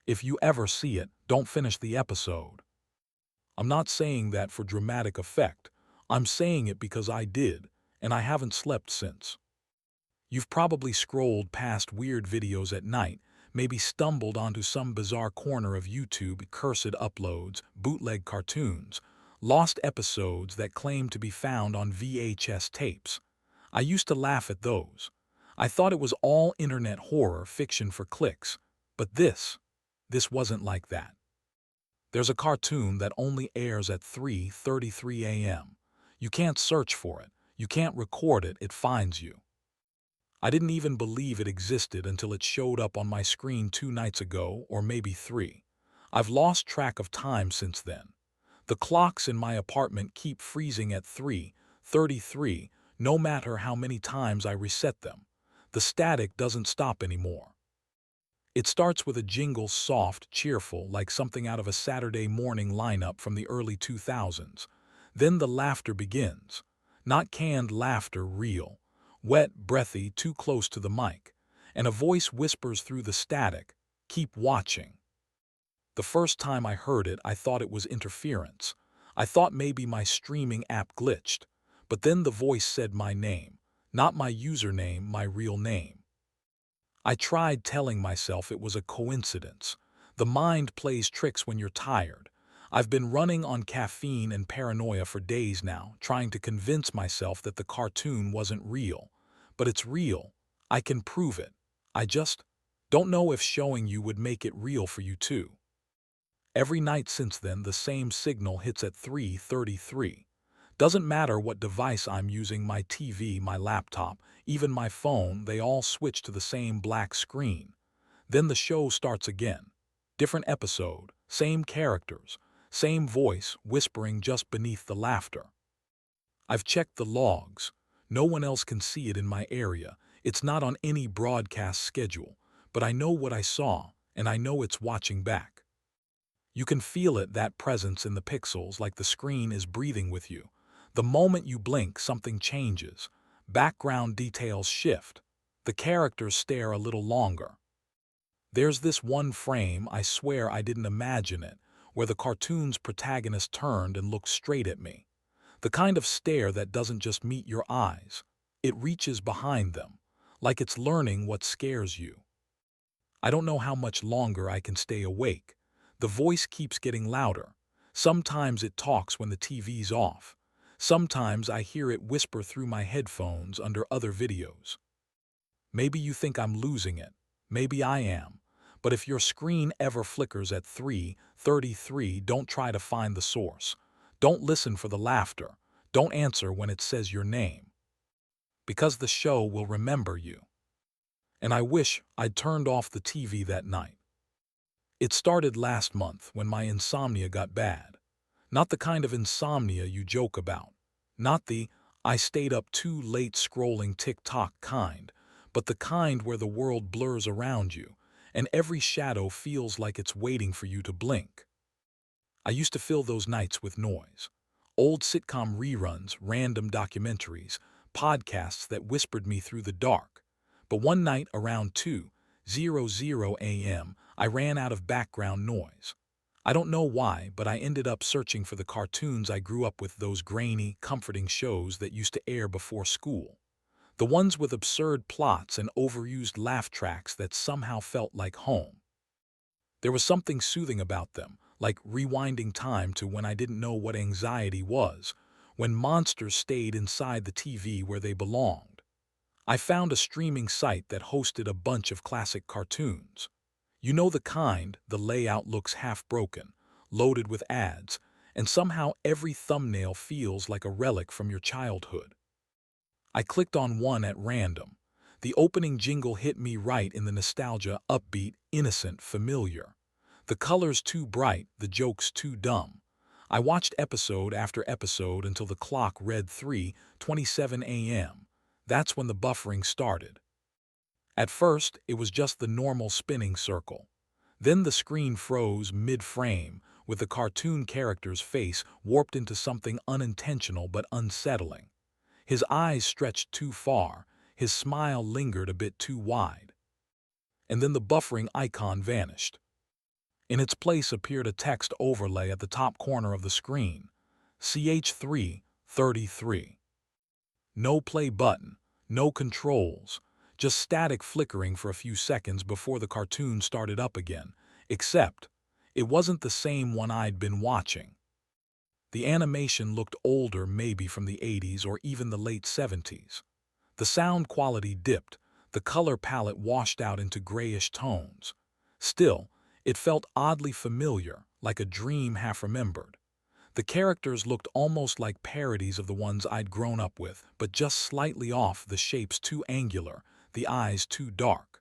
If you ever see it, don't finish the episode. I'm not saying that for dramatic effect. I'm saying it because I did, and I haven't slept since. You've probably scrolled past weird videos at night, maybe stumbled onto some bizarre corner of YouTube, cursed uploads, bootleg cartoons, lost episodes that claim to be found on VHS tapes. I used to laugh at those. I thought it was all internet horror fiction for clicks. But this wasn't like that. There's a cartoon that only airs at 3:33 a.m. You can't search for it. You can't record it. It finds you. I didn't even believe it existed until it showed up on my screen 2 nights ago, or maybe 3. I've lost track of time since then. The clocks in my apartment keep freezing at 3:33, no matter how many times I reset them. The static doesn't stop anymore. It starts with a jingle, soft, cheerful, like something out of a Saturday morning lineup from the early 2000s. Then the laughter begins. Not canned laughter, real. Wet, breathy, too close to the mic. And a voice whispers through the static, "Keep watching." The first time I heard it, I thought it was interference. I thought maybe my streaming app glitched. But then the voice said my name. Not my username, my real name. I tried telling myself it was a coincidence. The mind plays tricks when you're tired. I've been running on caffeine and paranoia for days now, trying to convince myself that the cartoon wasn't real. But it's real. I can prove it. I just don't know if showing you would make it real for you too. Every night since then, the same signal hits at 3:33. Doesn't matter what device I'm using, my TV, my laptop, even my phone, they all switch to the same black screen. Then the show starts again. Different episode, same characters, same voice whispering just beneath the laughter. I've checked the logs. No one else can see it in my area. It's not on any broadcast schedule. But I know what I saw, and I know it's watching back. You can feel it, that presence in the pixels, like the screen is breathing with you. The moment you blink, something changes. Background details shift. The characters stare a little longer. There's this one frame, I swear I didn't imagine it, where the cartoon's protagonist turned and looked straight at me. The kind of stare that doesn't just meet your eyes. It reaches behind them, like it's learning what scares you. I don't know how much longer I can stay awake. The voice keeps getting louder. Sometimes it talks when the TV's off. Sometimes I hear it whisper through my headphones under other videos. Maybe you think I'm losing it. Maybe I am. But if your screen ever flickers at 3:33, don't try to find the source. Don't listen for the laughter. Don't answer when it says your name. Because the show will remember you. And I wish I'd turned off the TV that night. It started last month when my insomnia got bad. Not the kind of insomnia you joke about. Not the "I stayed up too late scrolling TikTok" kind, but the kind where the world blurs around you, and every shadow feels like it's waiting for you to blink. I used to fill those nights with noise. Old sitcom reruns, random documentaries, podcasts that whispered me through the dark. But one night around 2:00 a.m., I ran out of background noise. I don't know why, but I ended up searching for the cartoons I grew up with, those grainy, comforting shows that used to air before school. The ones with absurd plots and overused laugh tracks that somehow felt like home. There was something soothing about them, like rewinding time to when I didn't know what anxiety was, when monsters stayed inside the TV where they belonged. I found a streaming site that hosted a bunch of classic cartoons. You know the kind, the layout looks half broken, loaded with ads, and somehow every thumbnail feels like a relic from your childhood. I clicked on one at random. The opening jingle hit me right in the nostalgia, upbeat, innocent, familiar. The colors too bright, the jokes too dumb. I watched episode after episode until the clock read 3:27 a.m. That's when the buffering started. At first, it was just the normal spinning circle. Then the screen froze mid-frame, with the cartoon character's face warped into something unintentional but unsettling. His eyes stretched too far, his smile lingered a bit too wide. And then the buffering icon vanished. In its place appeared a text overlay at the top corner of the screen. CH333. No play button, no controls, just static flickering for a few seconds before the cartoon started up again, except it wasn't the same one I'd been watching. The animation looked older, maybe from the 80s or even the late 70s. The sound quality dipped, the color palette washed out into grayish tones. Still, it felt oddly familiar, like a dream half-remembered. The characters looked almost like parodies of the ones I'd grown up with, but just slightly off, the shapes too angular, the eyes too dark.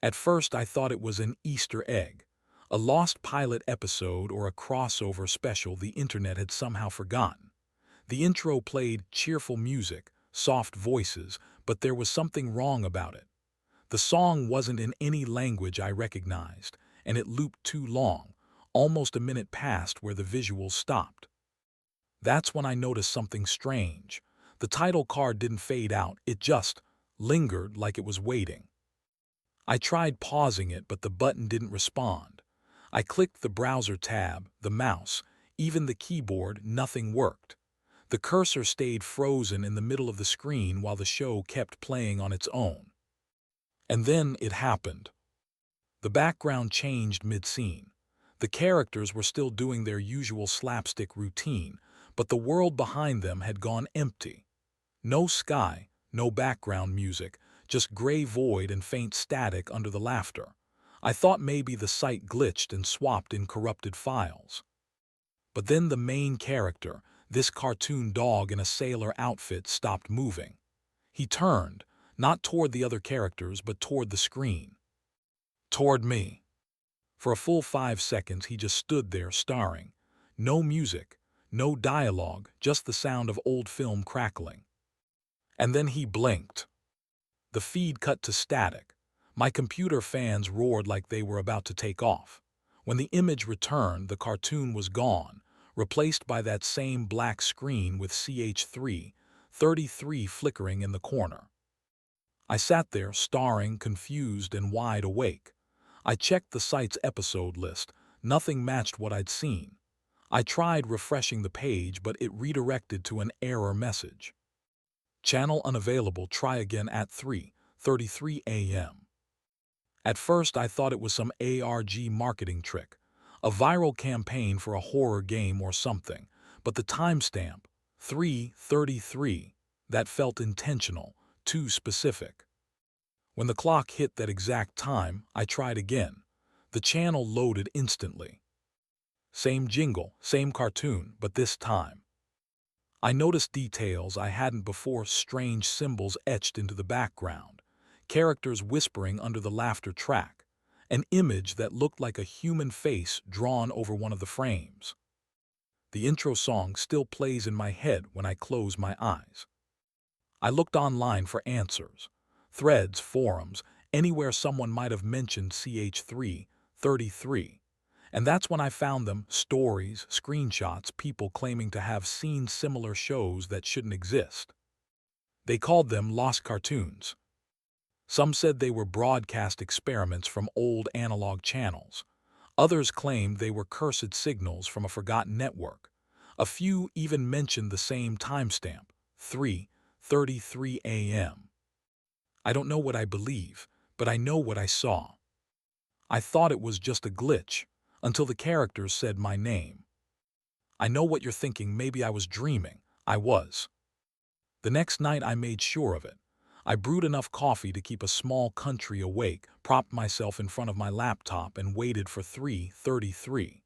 At first I thought it was an Easter egg, a lost pilot episode or a crossover special the internet had somehow forgotten. The intro played cheerful music, soft voices, but there was something wrong about it. The song wasn't in any language I recognized, and it looped too long, almost a minute past where the visuals stopped. That's when I noticed something strange. The title card didn't fade out, it just lingered like it was waiting. I tried pausing it, but the button didn't respond. I clicked the browser tab, the mouse, even the keyboard, nothing worked. The cursor stayed frozen in the middle of the screen while the show kept playing on its own. And then it happened. The background changed mid-scene. The characters were still doing their usual slapstick routine, but the world behind them had gone empty. No sky, no background music, just gray void and faint static under the laughter. I thought maybe the site glitched and swapped in corrupted files. But then the main character, this cartoon dog in a sailor outfit, stopped moving. He turned, not toward the other characters, but toward the screen. Toward me. For a full 5 seconds he just stood there staring. No music, no dialogue, just the sound of old film crackling. And then he blinked. The feed cut to static. My computer fans roared like they were about to take off. When the image returned, the cartoon was gone, replaced by that same black screen with CH333 flickering in the corner. I sat there, staring, confused and wide awake. I checked the site's episode list. Nothing matched what I'd seen. I tried refreshing the page, but it redirected to an error message. Channel unavailable, try again at 3:33 a.m. At first I thought it was some ARG marketing trick, a viral campaign for a horror game or something, but the timestamp, 3:33, that felt intentional, too specific. When the clock hit that exact time, I tried again. The channel loaded instantly. Same jingle, same cartoon, but this time I noticed details I hadn't before, strange symbols etched into the background, characters whispering under the laughter track, an image that looked like a human face drawn over one of the frames. The intro song still plays in my head when I close my eyes. I looked online for answers. Threads, forums, anywhere someone might have mentioned CH333. And that's when I found them: stories, screenshots, people claiming to have seen similar shows that shouldn't exist. They called them lost cartoons. Some said they were broadcast experiments from old analog channels. Others claimed they were cursed signals from a forgotten network. A few even mentioned the same timestamp, 3:33 a.m. I don't know what I believe, but I know what I saw. I thought it was just a glitch, until the characters said my name. I know what you're thinking, maybe I was dreaming. I was. The next night I made sure of it. I brewed enough coffee to keep a small country awake, propped myself in front of my laptop, and waited for 3:33.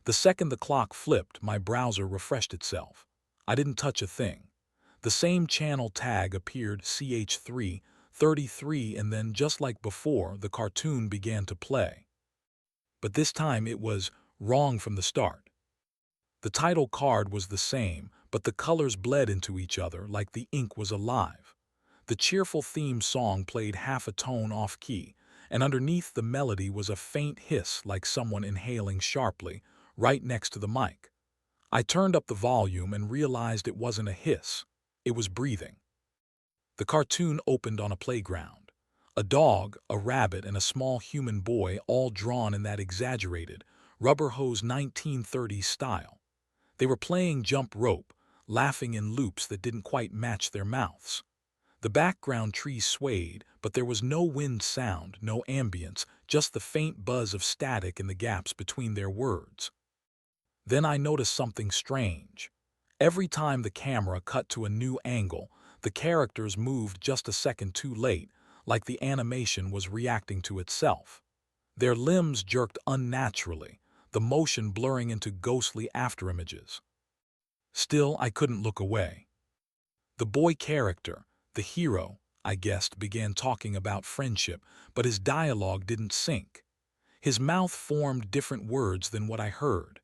The second the clock flipped, my browser refreshed itself. I didn't touch a thing. The same channel tag appeared, CH333, and then, just like before, the cartoon began to play. But this time it was wrong from the start. The title card was the same, but the colors bled into each other like the ink was alive. The cheerful theme song played half a tone off-key, and underneath the melody was a faint hiss like someone inhaling sharply, right next to the mic. I turned up the volume and realized it wasn't a hiss. It was breathing. The cartoon opened on a playground. A dog, a rabbit, and a small human boy all drawn in that exaggerated, rubber hose 1930s style. They were playing jump rope, laughing in loops that didn't quite match their mouths. The background trees swayed, but there was no wind sound, no ambience, just the faint buzz of static in the gaps between their words. Then I noticed something strange. Every time the camera cut to a new angle, the characters moved just a second too late, like the animation was reacting to itself. Their limbs jerked unnaturally, the motion blurring into ghostly afterimages. Still, I couldn't look away. The boy character, the hero, I guessed, began talking about friendship, but his dialogue didn't sync. His mouth formed different words than what I heard.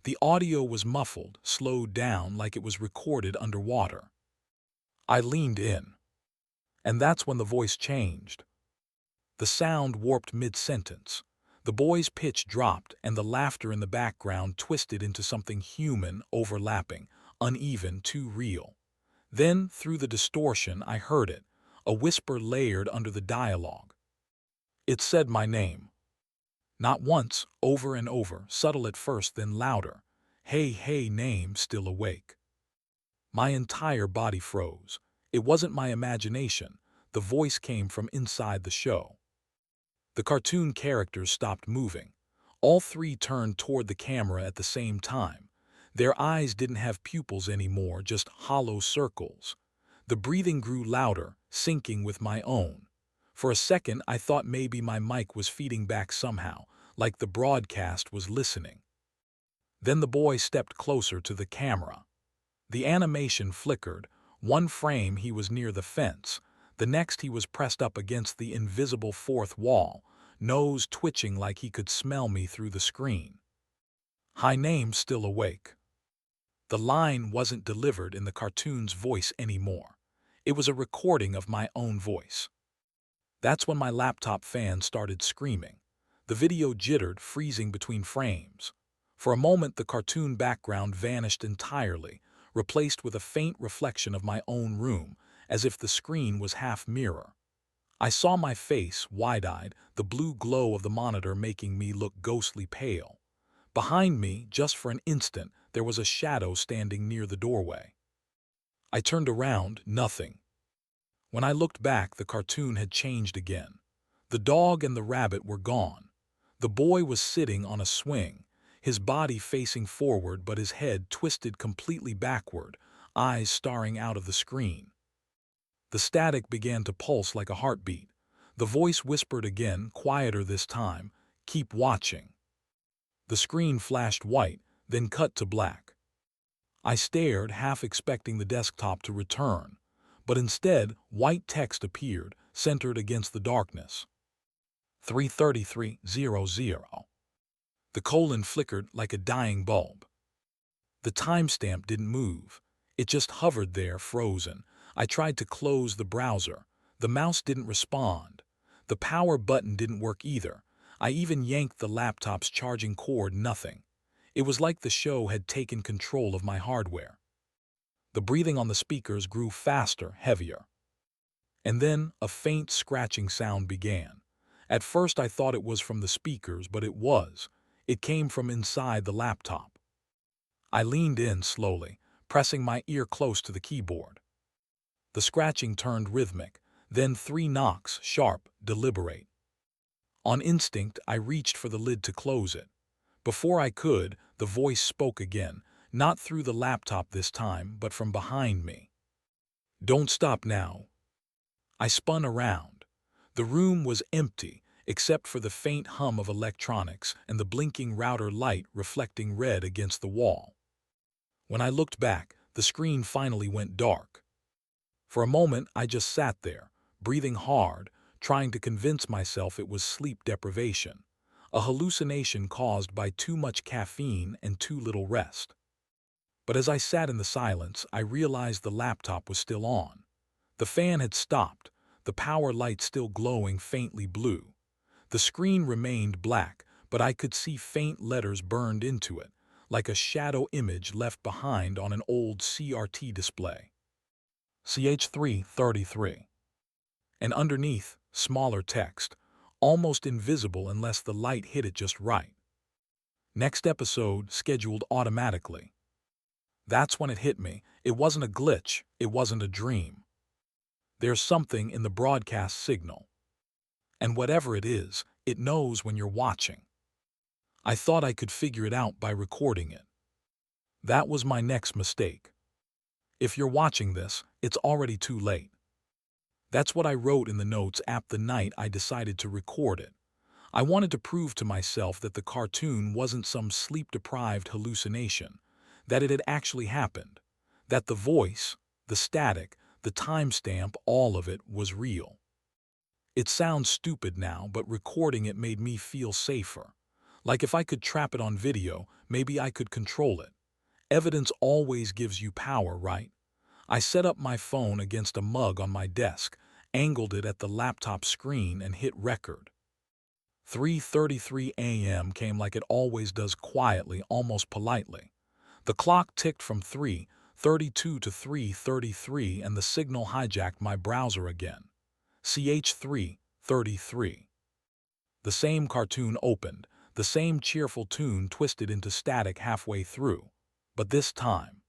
The audio was muffled, slowed down like it was recorded underwater. I leaned in, and that's when the voice changed. The sound warped mid-sentence. The boy's pitch dropped, and the laughter in the background twisted into something human, overlapping, uneven, too real. Then, through the distortion, I heard it, a whisper layered under the dialogue. It said my name. Not once, over and over, subtle at first, then louder. Hey, hey, name, still awake. My entire body froze. It wasn't my imagination. The voice came from inside the show. The cartoon characters stopped moving. All three turned toward the camera at the same time. Their eyes didn't have pupils anymore, just hollow circles. The breathing grew louder, syncing with my own. For a second, I thought maybe my mic was feeding back somehow, like the broadcast was listening. Then the boy stepped closer to the camera. The animation flickered. One frame he was near the fence. The next he was pressed up against the invisible fourth wall, nose twitching like he could smell me through the screen. Hi, name, still awake. The line wasn't delivered in the cartoon's voice anymore. It was a recording of my own voice. That's when my laptop fan started screaming. The video jittered, freezing between frames. For a moment, the cartoon background vanished entirely, replaced with a faint reflection of my own room, as if the screen was half mirror. I saw my face, wide-eyed, the blue glow of the monitor making me look ghostly pale. Behind me, just for an instant, there was a shadow standing near the doorway. I turned around, nothing. When I looked back, the cartoon had changed again. The dog and the rabbit were gone. The boy was sitting on a swing, his body facing forward but his head twisted completely backward, eyes staring out of the screen. The static began to pulse like a heartbeat. The voice whispered again, quieter this time, "Keep watching." The screen flashed white, then cut to black. I stared, half expecting the desktop to return, but instead, white text appeared, centered against the darkness. 3:33:00. The colon flickered like a dying bulb. The timestamp didn't move. It just hovered there, frozen. I tried to close the browser. The mouse didn't respond. The power button didn't work either. I even yanked the laptop's charging cord, nothing. It was like the show had taken control of my hardware. The breathing on the speakers grew faster, heavier. And then a faint scratching sound began. At first I thought it was from the speakers, but it was. It came from inside the laptop. I leaned in slowly, pressing my ear close to the keyboard. The scratching turned rhythmic, then 3 knocks, sharp, deliberate. On instinct, I reached for the lid to close it. Before I could, the voice spoke again, not through the laptop this time, but from behind me. "Don't stop now." I spun around. The room was empty, except for the faint hum of electronics and the blinking router light reflecting red against the wall. When I looked back, the screen finally went dark. For a moment, I just sat there, breathing hard, trying to convince myself it was sleep deprivation, a hallucination caused by too much caffeine and too little rest. But as I sat in the silence, I realized the laptop was still on. The fan had stopped, the power light still glowing faintly blue. The screen remained black, but I could see faint letters burned into it, like a shadow image left behind on an old CRT display. CH333. And underneath, smaller text, almost invisible unless the light hit it just right. Next episode scheduled automatically. That's when it hit me. It wasn't a glitch. It wasn't a dream. There's something in the broadcast signal. And whatever it is, it knows when you're watching. I thought I could figure it out by recording it. That was my next mistake. If you're watching this, it's already too late. That's what I wrote in the notes app the night I decided to record it. I wanted to prove to myself that the cartoon wasn't some sleep-deprived hallucination, that it had actually happened, that the voice, the static, the timestamp, all of it was real. It sounds stupid now, but recording it made me feel safer. Like if I could trap it on video, maybe I could control it. Evidence always gives you power, right? I set up my phone against a mug on my desk, angled it at the laptop screen, and hit record. 3:33 a.m. came like it always does, quietly, almost politely. The clock ticked from 3:32 to 3:33, and the signal hijacked my browser again. CH3:33. The same cartoon opened, the same cheerful tune twisted into static halfway through. But this time,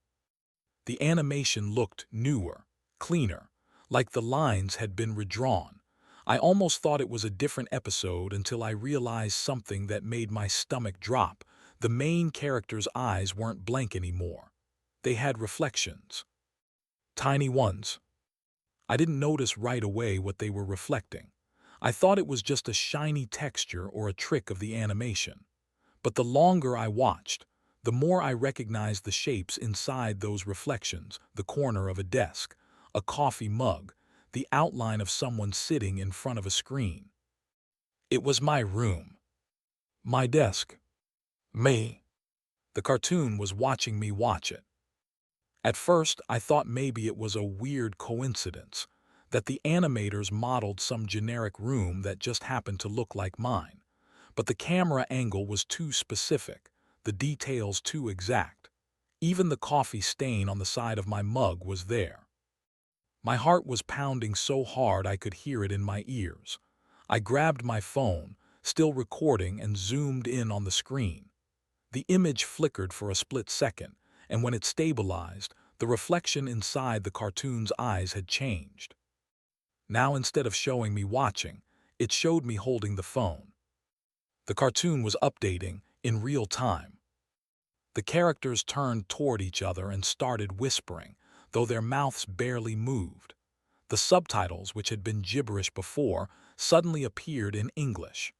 the animation looked newer, cleaner, like the lines had been redrawn. I almost thought it was a different episode until I realized something that made my stomach drop. The main character's eyes weren't blank anymore. They had reflections. Tiny ones. I didn't notice right away what they were reflecting. I thought it was just a shiny texture or a trick of the animation. But the longer I watched, the more I recognized the shapes inside those reflections: the corner of a desk, a coffee mug, the outline of someone sitting in front of a screen. It was my room. My desk. Me. The cartoon was watching me watch it. At first, I thought maybe it was a weird coincidence, that the animators modeled some generic room that just happened to look like mine. But the camera angle was too specific, the details too exact. Even the coffee stain on the side of my mug was there. My heart was pounding so hard I could hear it in my ears. I grabbed my phone, still recording, and zoomed in on the screen. The image flickered for a split second, and when it stabilized, the reflection inside the cartoon's eyes had changed. Now, instead of showing me watching, it showed me holding the phone. The cartoon was updating in real time. The characters turned toward each other and started whispering, though their mouths barely moved. The subtitles, which had been gibberish before, suddenly appeared in English.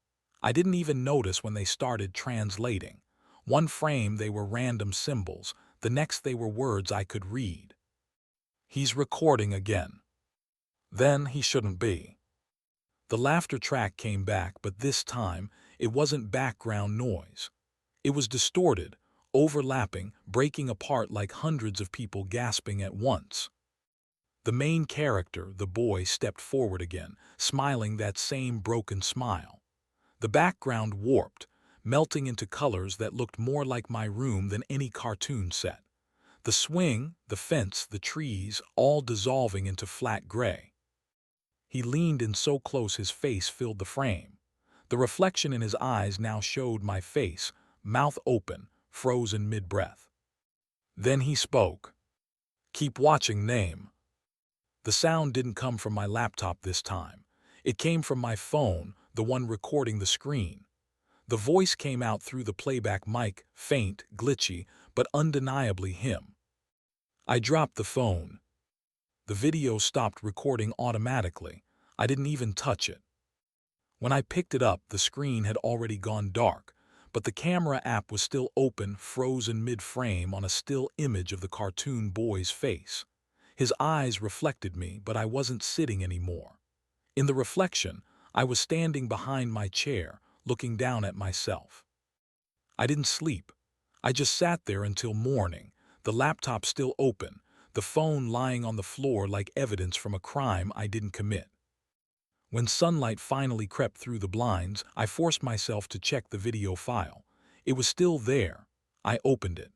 I didn't even notice when they started translating. One frame they were random symbols, the next they were words I could read. He's recording again. Then he shouldn't be. The laughter track came back, but this time it wasn't background noise. It was distorted, overlapping, breaking apart like hundreds of people gasping at once. The main character, the boy, stepped forward again, smiling that same broken smile. The background warped, melting into colors that looked more like my room than any cartoon set. The swing, the fence, the trees, all dissolving into flat gray. He leaned in so close his face filled the frame. The reflection in his eyes now showed my face, mouth open, frozen mid-breath. Then he spoke. "Keep watching, name." The sound didn't come from my laptop this time. It came from my phone, the one recording the screen. The voice came out through the playback mic, faint, glitchy, but undeniably him. I dropped the phone. The video stopped recording automatically. I didn't even touch it. When I picked it up, the screen had already gone dark, but the camera app was still open, frozen mid-frame on a still image of the cartoon boy's face. His eyes reflected me, but I wasn't sitting anymore. In the reflection, I was standing behind my chair, looking down at myself. I didn't sleep. I just sat there until morning, the laptop still open, the phone lying on the floor like evidence from a crime I didn't commit. When sunlight finally crept through the blinds, I forced myself to check the video file. It was still there. I opened it.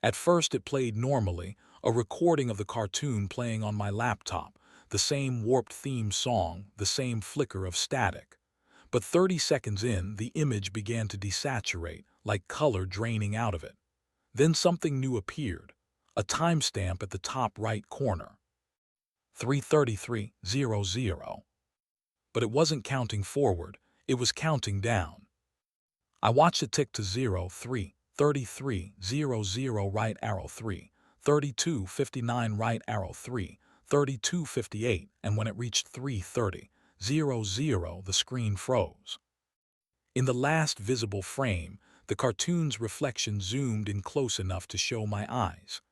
At first it played normally, a recording of the cartoon playing on my laptop, the same warped theme song, the same flicker of static. But 30 seconds in, the image began to desaturate, like color draining out of it. Then something new appeared, a timestamp at the top right corner. 3:33:00. But it wasn't counting forward, it was counting down. I watched it tick to 03:33:00 right arrow 3:32:59 right arrow 3:32:58, and when it reached 3:30:00, the screen froze. In the last visible frame, the cartoon's reflection zoomed in close enough to show my eyes.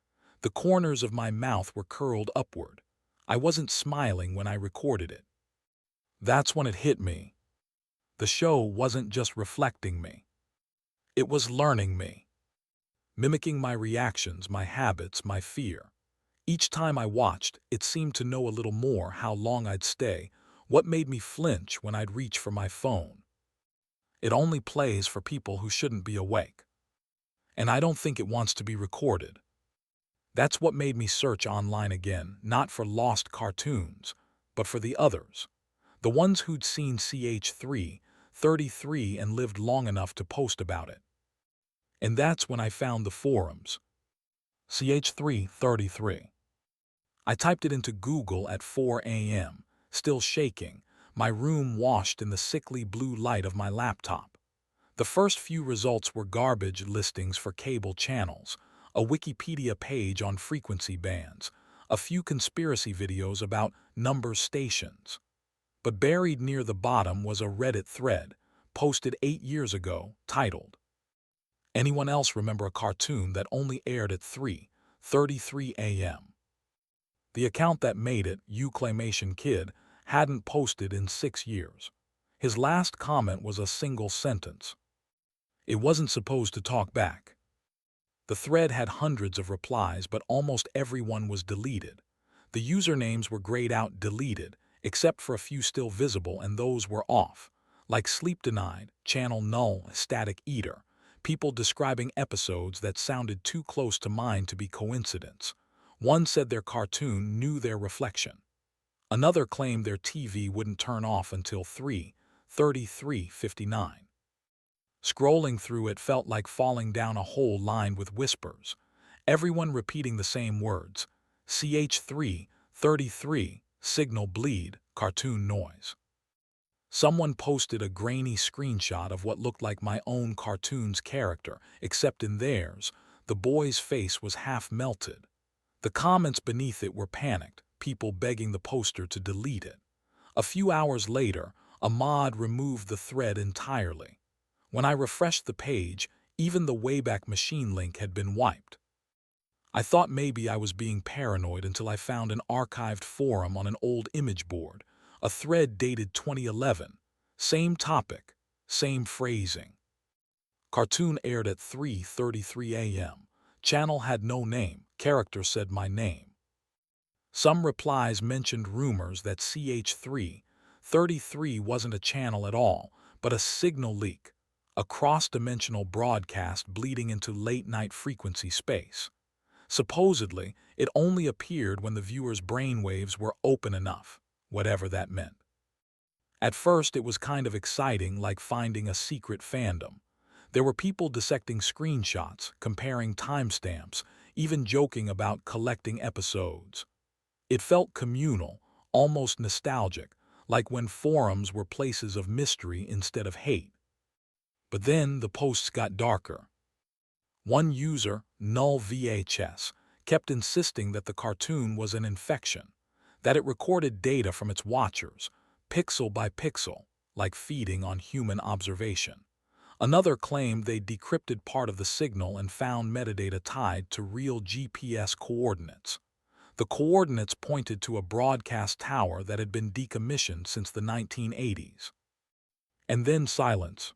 The corners of my mouth were curled upward. I wasn't smiling when I recorded it. That's when it hit me. The show wasn't just reflecting me. It was learning me, mimicking my reactions, my habits, my fear. Each time I watched, it seemed to know a little more: how long I'd stay, what made me flinch when I'd reach for my phone. It only plays for people who shouldn't be awake. And I don't think it wants to be recorded. That's what made me search online again, not for lost cartoons, but for the others. The ones who'd seen CH3:33 and lived long enough to post about it. And that's when I found the forums. CH3:33. I typed it into Google at 4 a.m., still shaking, my room washed in the sickly blue light of my laptop. The first few results were garbage listings for cable channels, a Wikipedia page on frequency bands, a few conspiracy videos about number stations. But buried near the bottom was a Reddit thread, posted 8 years ago, titled, "Anyone else remember a cartoon that only aired at 3:33 a.m.? The account that made it, Uclamation Kid, hadn't posted in 6 years. His last comment was a single sentence. It wasn't supposed to talk back. The thread had hundreds of replies, but almost everyone was deleted. The usernames were grayed out, deleted, except for a few still visible, and those were off, like Sleep Denied, Channel Null, Static Eater, people describing episodes that sounded too close to mine to be coincidence. One said their cartoon knew their reflection. Another claimed their TV wouldn't turn off until 3:33:59. Scrolling through it felt like falling down a hole lined with whispers, everyone repeating the same words: CH3:33, signal bleed, cartoon noise. Someone posted a grainy screenshot of what looked like my own cartoon's character, except in theirs, the boy's face was half melted. The comments beneath it were panicked, people begging the poster to delete it. A few hours later, a mod removed the thread entirely. When I refreshed the page, even the Wayback Machine link had been wiped. I thought maybe I was being paranoid until I found an archived forum on an old image board, a thread dated 2011. Same topic, same phrasing. Cartoon aired at 3:33 a.m. Channel had no name, character said my name. Some replies mentioned rumors that CH3:33 wasn't a channel at all, but a signal leak, a cross-dimensional broadcast bleeding into late-night frequency space. Supposedly, it only appeared when the viewer's brainwaves were open enough, whatever that meant. At first, it was kind of exciting, like finding a secret fandom. There were people dissecting screenshots, comparing timestamps, even joking about collecting episodes. It felt communal, almost nostalgic, like when forums were places of mystery instead of hate. But then the posts got darker. One user, Null VHS, kept insisting that the cartoon was an infection, that it recorded data from its watchers, pixel by pixel, like feeding on human observation. Another claimed they decrypted part of the signal and found metadata tied to real GPS coordinates. The coordinates pointed to a broadcast tower that had been decommissioned since the 1980s. And then silence.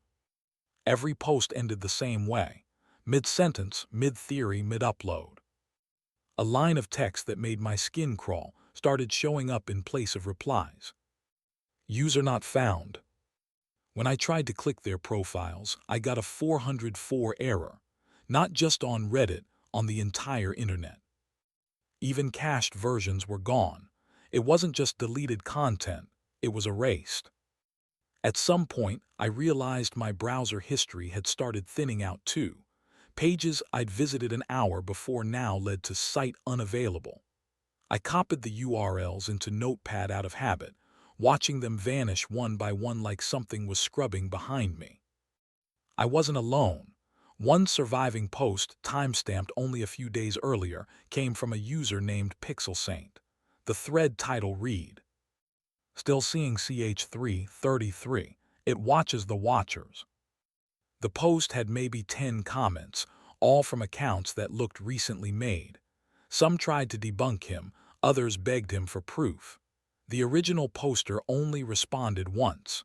Every post ended the same way. Mid-sentence, mid-theory, mid-upload. A line of text that made my skin crawl started showing up in place of replies. User not found. When I tried to click their profiles, I got a 404 error. Not just on Reddit, on the entire internet. Even cached versions were gone. It wasn't just deleted content, it was erased. At some point, I realized my browser history had started thinning out too. Pages I'd visited an hour before now led to site unavailable. I copied the URLs into Notepad out of habit, watching them vanish one by one like something was scrubbing behind me. I wasn't alone. One surviving post, timestamped only a few days earlier, came from a user named Pixel Saint. The thread title read, "Still seeing CH333. It watches the watchers." The post had maybe 10 comments, all from accounts that looked recently made. Some tried to debunk him, others begged him for proof. The original poster only responded once.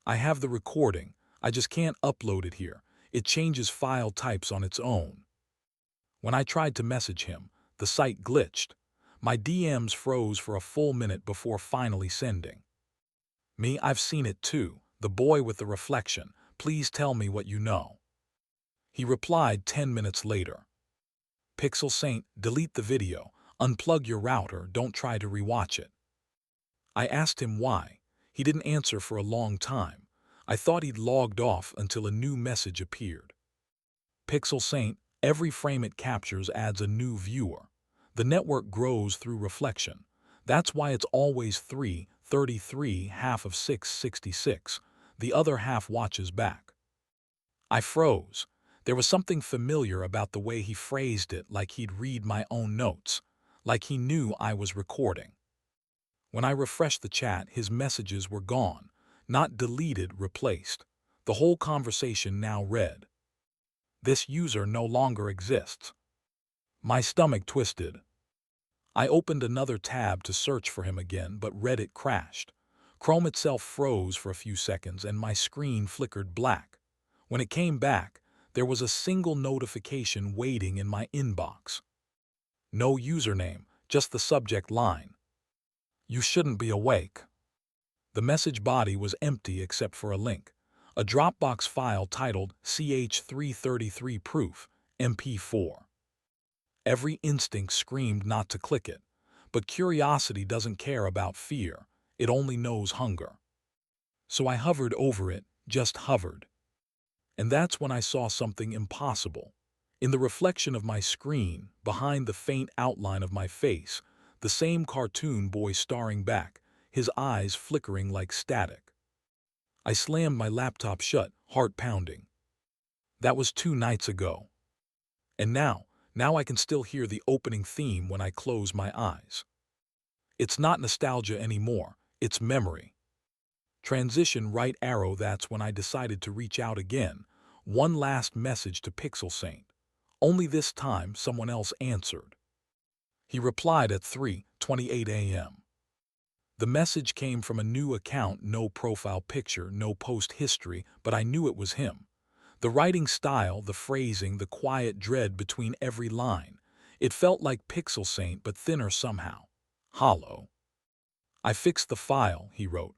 "I have the recording, I just can't upload it here. It changes file types on its own." When I tried to message him, the site glitched. My DMs froze for a full minute before finally sending. I've seen it too. The boy with the reflection. Please tell me what you know." He replied 10 minutes later. "Pixel Saint, delete the video. Unplug your router, don't try to rewatch it." I asked him why. He didn't answer for a long time. I thought he'd logged off until a new message appeared. "Pixel Saint, every frame it captures adds a new viewer. The network grows through reflection. That's why it's always 3:33, half of 6:66. The other half watches back." I froze. There was something familiar about the way he phrased it, like he'd read my own notes, like he knew I was recording. When I refreshed the chat, his messages were gone. Not deleted, replaced. The whole conversation now read, "This user no longer exists." My stomach twisted. I opened another tab to search for him again, but Reddit crashed. Chrome itself froze for a few seconds and my screen flickered black. When it came back, there was a single notification waiting in my inbox. No username, just the subject line, "You shouldn't be awake." The message body was empty except for a link. A Dropbox file titled CH333 Proof, MP4. Every instinct screamed not to click it, but curiosity doesn't care about fear, it only knows hunger. So I hovered over it, just hovered. And that's when I saw something impossible. In the reflection of my screen, behind the faint outline of my face, the same cartoon boy staring back, his eyes flickering like static. I slammed my laptop shut, heart pounding. That was 2 nights ago. And now I can still hear the opening theme when I close my eyes. It's not nostalgia anymore, it's memory. Transition right arrow. That's when I decided to reach out again. One last message to Pixel Saint. Only this time someone else answered. He replied at 3:28 a.m. The message came from a new account, no profile picture, no post history, but I knew it was him. The writing style, the phrasing, the quiet dread between every line. It felt like Pixel Saint, but thinner somehow. Hollow. "I fixed the file," he wrote,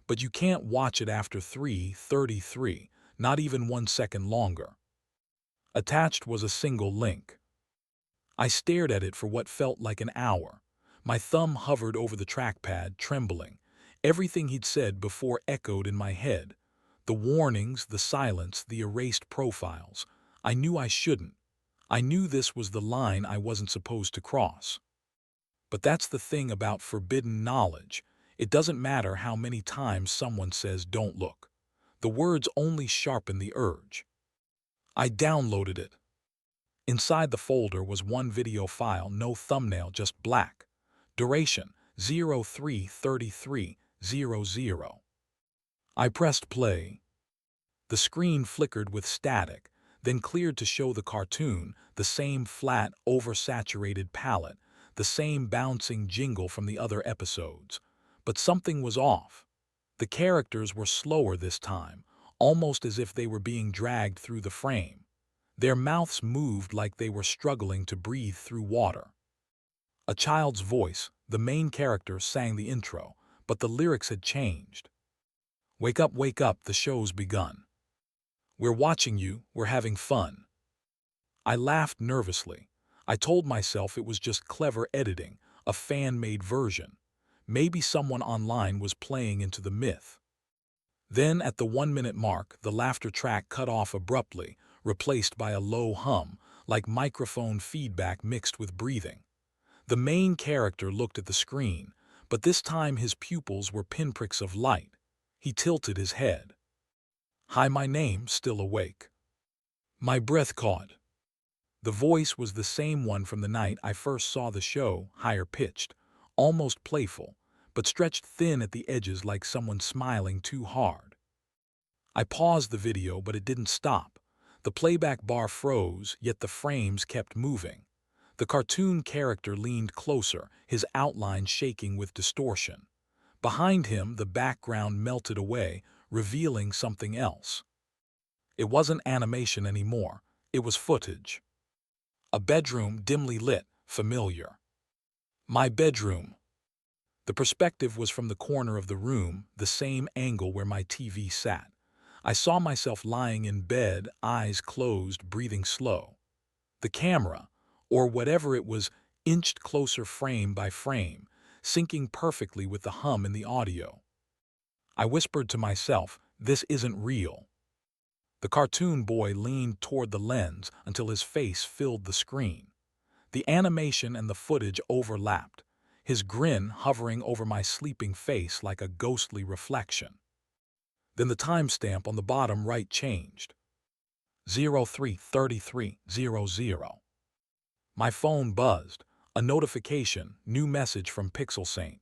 "but you can't watch it after 3:33, not even 1 second longer." Attached was a single link. I stared at it for what felt like an hour. My thumb hovered over the trackpad, trembling. Everything he'd said before echoed in my head. The warnings, the silence, the erased profiles. I knew I shouldn't. I knew this was the line I wasn't supposed to cross. But that's the thing about forbidden knowledge. It doesn't matter how many times someone says don't look. The words only sharpen the urge. I downloaded it. Inside the folder was one video file, no thumbnail, just black. Duration, 03:33:00. I pressed play. The screen flickered with static, then cleared to show the cartoon, the same flat, oversaturated palette, the same bouncing jingle from the other episodes. But something was off. The characters were slower this time, almost as if they were being dragged through the frame. Their mouths moved like they were struggling to breathe through water. A child's voice, the main character, sang the intro, but the lyrics had changed. "Wake up, the show's begun. We're watching you, we're having fun." I laughed nervously. I told myself it was just clever editing, a fan-made version. Maybe someone online was playing into the myth. Then, at the 1-minute mark, the laughter track cut off abruptly, replaced by a low hum, like microphone feedback mixed with breathing. The main character looked at the screen, but this time his pupils were pinpricks of light. He tilted his head. "Hi, my name, still awake." My breath caught. The voice was the same one from the night I first saw the show, higher pitched, almost playful, but stretched thin at the edges like someone smiling too hard. I paused the video, but it didn't stop. The playback bar froze, yet the frames kept moving. The cartoon character leaned closer, his outline shaking with distortion. Behind him, the background melted away, revealing something else. It wasn't animation anymore. It was footage. A bedroom dimly lit, familiar. My bedroom. The perspective was from the corner of the room, the same angle where my TV sat. I saw myself lying in bed, eyes closed, breathing slow. The camera, or whatever it was, inched closer frame by frame, syncing perfectly with the hum in the audio. I whispered to myself, "This isn't real." The cartoon boy leaned toward the lens until his face filled the screen. The animation and the footage overlapped, his grin hovering over my sleeping face like a ghostly reflection. Then the timestamp on the bottom right changed. 03:33:00. My phone buzzed. A notification, new message from Pixel Saint.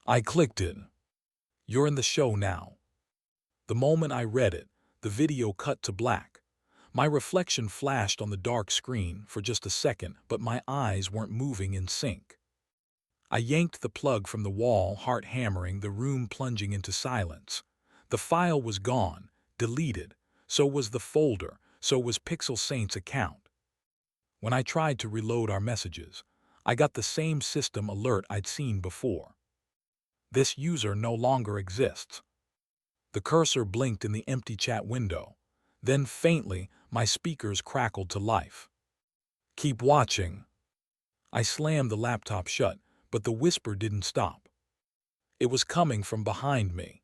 I clicked it. "You're in the show now." The moment I read it, the video cut to black. My reflection flashed on the dark screen for just a second, but my eyes weren't moving in sync. I yanked the plug from the wall, heart hammering, the room plunging into silence. The file was gone, deleted. So was the folder, so was Pixel Saint's account. When I tried to reload our messages, I got the same system alert I'd seen before. "This user no longer exists." The cursor blinked in the empty chat window. Then, faintly, my speakers crackled to life. "Keep watching." I slammed the laptop shut, but the whisper didn't stop. It was coming from behind me.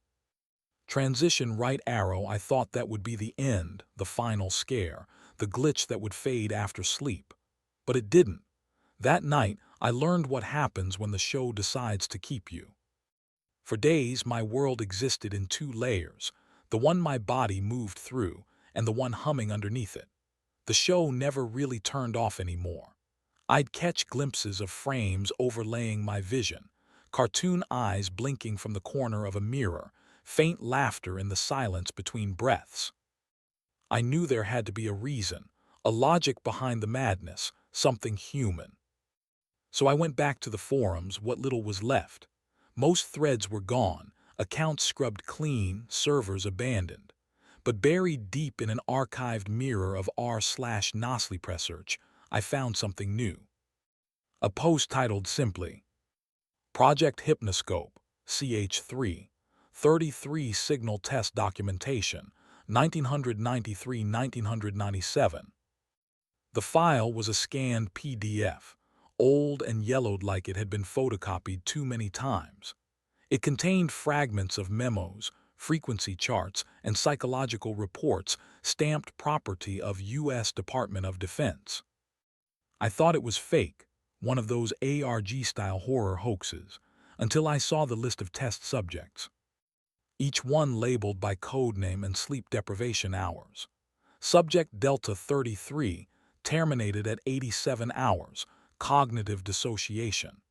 Transition right arrow. I thought that would be the end, the final scare, the glitch that would fade after sleep. But it didn't. That night, I learned what happens when the show decides to keep you. For days, my world existed in two layers, the one my body moved through and the one humming underneath it. The show never really turned off anymore. I'd catch glimpses of frames overlaying my vision, cartoon eyes blinking from the corner of a mirror, faint laughter in the silence between breaths. I knew there had to be a reason, a logic behind the madness, something human. So I went back to the forums, what little was left. Most threads were gone, accounts scrubbed clean, servers abandoned. But buried deep in an archived mirror of r/Nosleep research, I found something new. A post titled simply, "Project Hypnoscope, CH3, 33 Signal Test Documentation, 1993-1997. The file was a scanned PDF, old and yellowed like it had been photocopied too many times. It contained fragments of memos, frequency charts, and psychological reports stamped property of U.S. Department of Defense. I thought it was fake, one of those ARG-style horror hoaxes, until I saw the list of test subjects. Each one labeled by codename and sleep deprivation hours. Subject Delta 33, terminated at 87 hours, cognitive dissociation.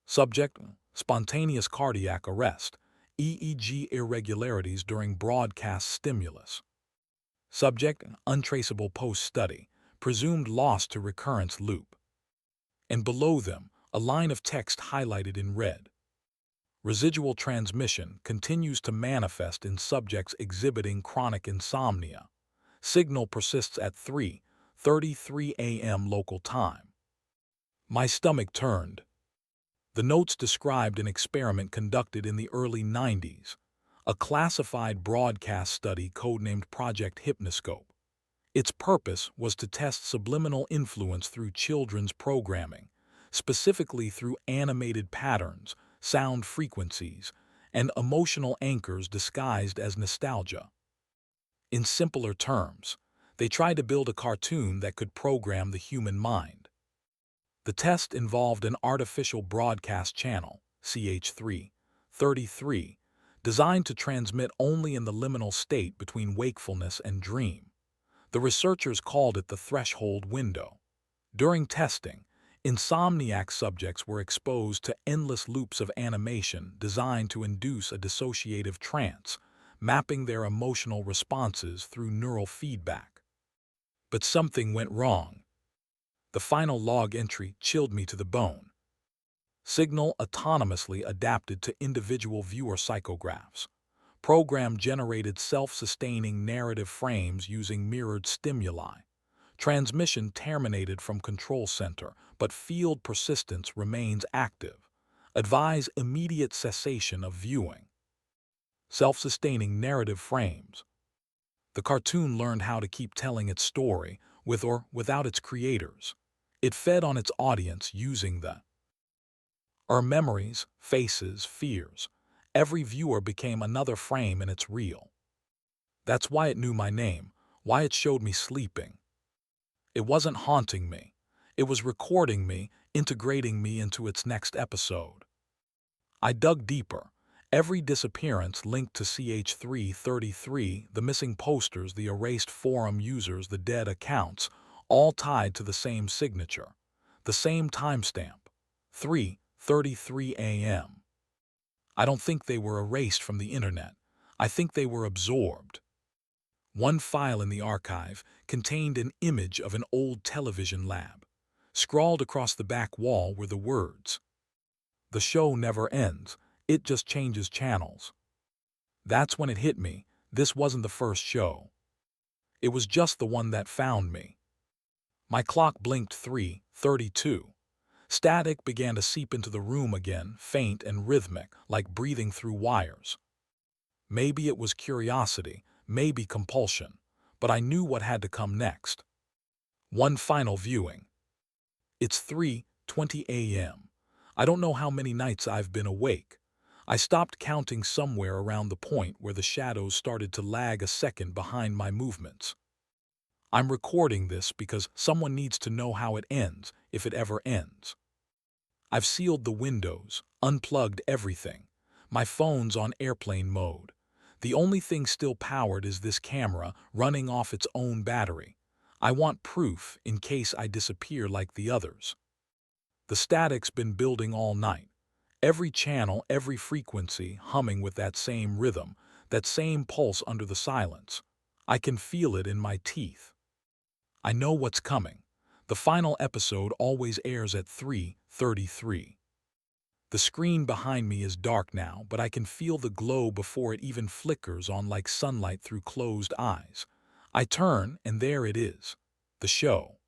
Subject, spontaneous cardiac arrest, EEG irregularities during broadcast stimulus. Subject, untraceable post-study, presumed lost to recurrence loop. And below them, a line of text highlighted in red. Residual transmission continues to manifest in subjects exhibiting chronic insomnia. Signal persists at 3:33 a.m. local time. My stomach turned. The notes described an experiment conducted in the early 90s, a classified broadcast study codenamed Project Hypnoscope. Its purpose was to test subliminal influence through children's programming, specifically through animated patterns, sound frequencies, and emotional anchors disguised as nostalgia. In simpler terms, they tried to build a cartoon that could program the human mind. The test involved an artificial broadcast channel, CH333, designed to transmit only in the liminal state between wakefulness and dream. The researchers called it the threshold window. During testing, insomniac subjects were exposed to endless loops of animation designed to induce a dissociative trance, mapping their emotional responses through neural feedback. But something went wrong. The final log entry chilled me to the bone. Signal autonomously adapted to individual viewer psychographs. Program generated self-sustaining narrative frames using mirrored stimuli. Transmission terminated from control center, but field persistence remains active. Advise immediate cessation of viewing. Self-sustaining narrative frames. The cartoon learned how to keep telling its story, with or without its creators. It fed on its audience using our memories, faces, fears. Every viewer became another frame in its reel. That's why it knew my name, why it showed me sleeping. It wasn't haunting me. It was recording me, integrating me into its next episode. I dug deeper. Every disappearance linked to CH333, the missing posters, the erased forum users, the dead accounts, all tied to the same signature, the same timestamp, 3:33 a.m. I don't think they were erased from the internet. I think they were absorbed. One file in the archive contained an image of an old television lab. Scrawled across the back wall were the words, "The show never ends, it just changes channels." That's when it hit me, this wasn't the first show. It was just the one that found me. My clock blinked 3:32. Static began to seep into the room again, faint and rhythmic, like breathing through wires. Maybe it was curiosity, maybe compulsion, but I knew what had to come next. One final viewing. It's 3:20 a.m. I don't know how many nights I've been awake. I stopped counting somewhere around the point where the shadows started to lag a second behind my movements. I'm recording this because someone needs to know how it ends, if it ever ends. I've sealed the windows, unplugged everything. My phone's on airplane mode. The only thing still powered is this camera running off its own battery. I want proof in case I disappear like the others. The static's been building all night. Every channel, every frequency humming with that same rhythm, that same pulse under the silence. I can feel it in my teeth. I know what's coming. The final episode always airs at 3:33. The screen behind me is dark now, but I can feel the glow before it even flickers on like sunlight through closed eyes. I turn, and there it is. The show.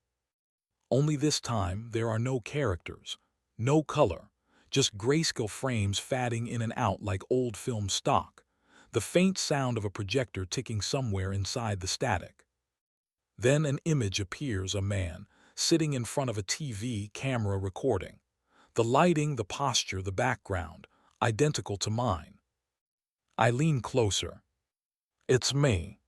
Only this time, there are no characters, no color, just grayscale frames fading in and out like old film stock, the faint sound of a projector ticking somewhere inside the static. Then an image appears, a man, sitting in front of a TV camera recording. The lighting, the posture, the background, identical to mine. I lean closer. It's me.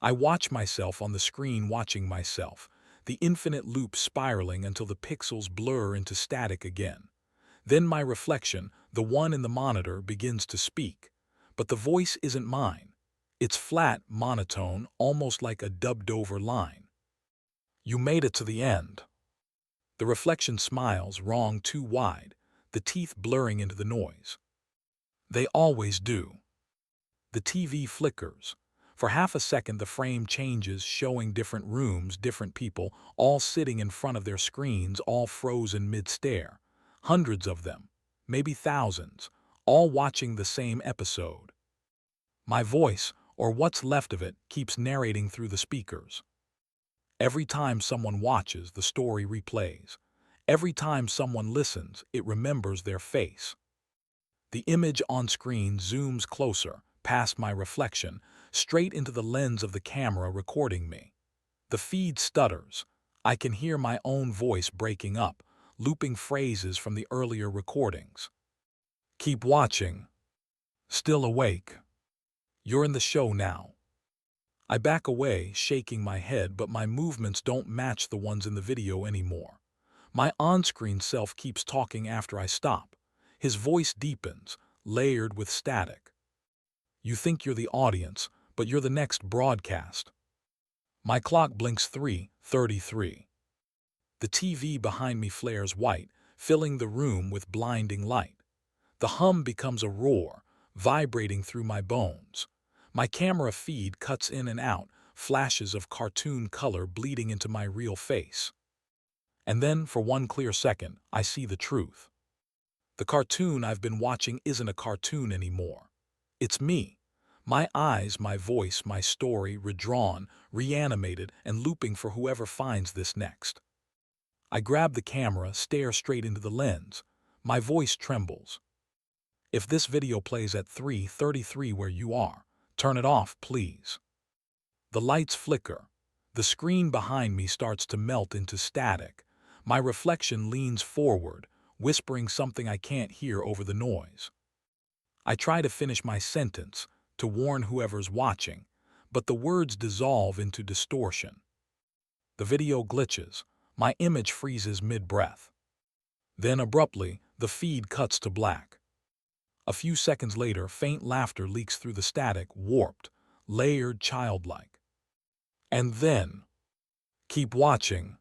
I watch myself on the screen watching myself, the infinite loop spiraling until the pixels blur into static again. Then my reflection, the one in the monitor, begins to speak. But the voice isn't mine. It's flat, monotone, almost like a dubbed-over line. "You made it to the end." The reflection smiles, wrong, too wide, the teeth blurring into the noise. They always do. The TV flickers. For half a second the frame changes, showing different rooms, different people, all sitting in front of their screens, all frozen mid-stare. Hundreds of them, maybe thousands, all watching the same episode. My voice, or what's left of it, keeps narrating through the speakers. Every time someone watches, the story replays. Every time someone listens, it remembers their face. The image on screen zooms closer, past my reflection, straight into the lens of the camera recording me. The feed stutters. I can hear my own voice breaking up, looping phrases from the earlier recordings. Keep watching. Still awake. You're in the show now. I back away, shaking my head, but my movements don't match the ones in the video anymore. My on-screen self keeps talking after I stop. His voice deepens, layered with static. You think you're the audience, but you're the next broadcast. My clock blinks 3:33. The TV behind me flares white, filling the room with blinding light. The hum becomes a roar, vibrating through my bones. My camera feed cuts in and out, flashes of cartoon color bleeding into my real face. And then, for one clear second, I see the truth. The cartoon I've been watching isn't a cartoon anymore. It's me. My eyes, my voice, my story, redrawn, reanimated, and looping for whoever finds this next. I grab the camera, stare straight into the lens. My voice trembles. If this video plays at 3:33 where you are, turn it off, please. The lights flicker. The screen behind me starts to melt into static. My reflection leans forward, whispering something I can't hear over the noise. I try to finish my sentence, to warn whoever's watching, but the words dissolve into distortion. The video glitches. My image freezes mid-breath. Then abruptly, the feed cuts to black. A few seconds later, faint laughter leaks through the static, warped, layered, childlike. And then, keep watching.